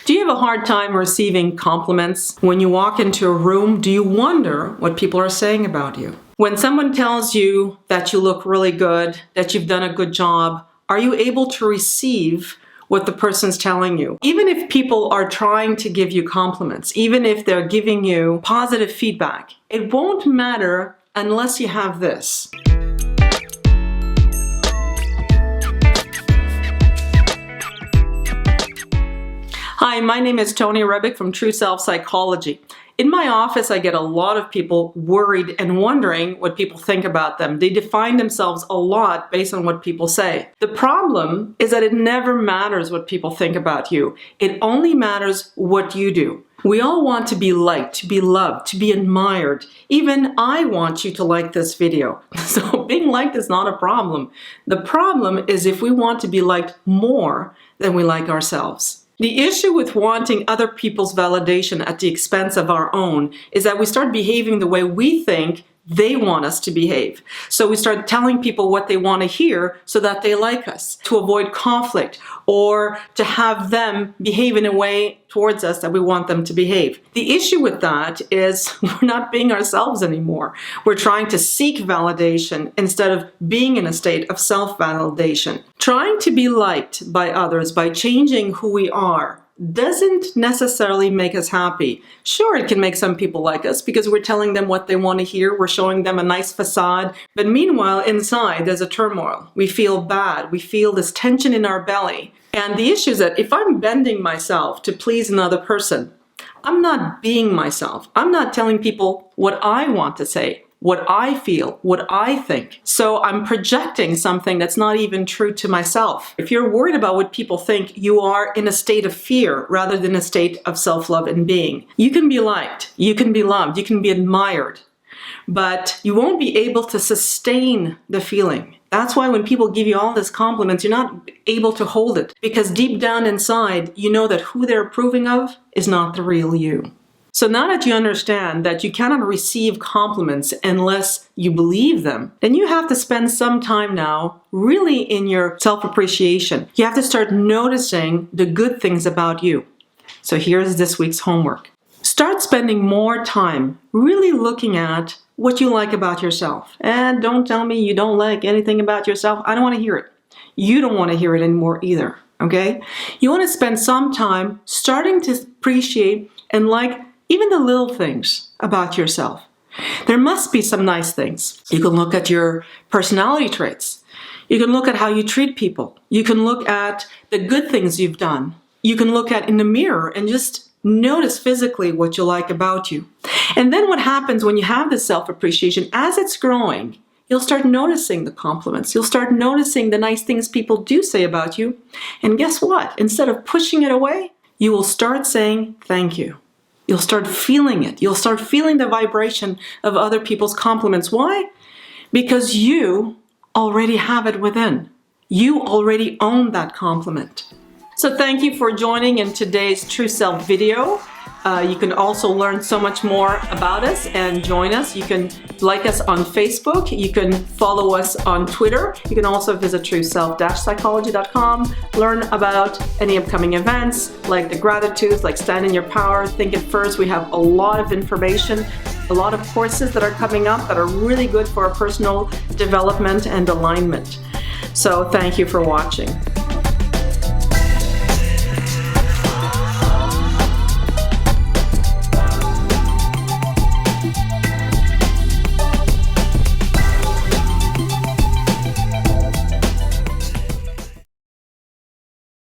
Do you have a hard time receiving compliments? When you walk into a room, do you wonder what people are saying about you? When someone tells you that you look really good, that you've done a good job, are you able to receive what the person's telling you? Even if people are trying to give you compliments, even if they're giving you positive feedback, it won't matter unless you have this. Hi, my name is Toni Rebic from True Self Psychology. In my office, I get a lot of people worried and wondering what people think about them. They define themselves a lot based on what people say. The problem is that it never matters what people think about you. It only matters what you do. We all want to be liked, to be loved, to be admired. Even I want you to like this video. So being liked is not a problem. The problem is if we want to be liked more than we like ourselves. The issue with wanting other people's validation at the expense of our own is that we start behaving the way we think they want us to behave. So we start telling people what they want to hear so that they like us, to avoid conflict, or to have them behave in a way towards us that we want them to behave. The issue with that is we're not being ourselves anymore. We're trying to seek validation instead of being in a state of self-validation. Trying to be liked by others by changing who we are doesn't necessarily make us happy. Sure, it can make some people like us because we're telling them what they want to hear, we're showing them a nice facade, but meanwhile inside there's a turmoil. We feel bad, we feel this tension in our belly. And the issue is that if I'm bending myself to please another person, I'm not being myself. I'm not telling people what I want to say, what I feel, what I think. So I'm projecting something that's not even true to myself. If you're worried about what people think, you are in a state of fear rather than a state of self-love and being. You can be liked, you can be loved, you can be admired, but you won't be able to sustain the feeling. That's why when people give you all these compliments, you're not able to hold it, because deep down inside, you know that who they're approving of is not the real you. So now that you understand that you cannot receive compliments unless you believe them, then you have to spend some time now really in your self-appreciation. You have to start noticing the good things about you. So here's this week's homework. Start spending more time really looking at what you like about yourself. And don't tell me you don't like anything about yourself. I don't want to hear it. You don't want to hear it anymore either, okay? You want to spend some time starting to appreciate and like even the little things about yourself. There must be some nice things. You can look at your personality traits. You can look at how you treat people. You can look at the good things you've done. You can look at in the mirror and just notice physically what you like about you. And then what happens when you have this self-appreciation, as it's growing, you'll start noticing the compliments. You'll start noticing the nice things people do say about you. And guess what? Instead of pushing it away, you will start saying thank you. You'll start feeling it. You'll start feeling the vibration of other people's compliments. Why? Because you already have it within. You already own that compliment. So thank you for joining in today's True Self video. You can also learn so much more about us and join us. You can like us on Facebook. You can follow us on Twitter. You can also visit trueself-psychology.com. Learn about any upcoming events like the gratitudes, like Stand in Your Power, Think It First. We have a lot of information, a lot of courses that are coming up that are really good for our personal development and alignment. So thank you for watching.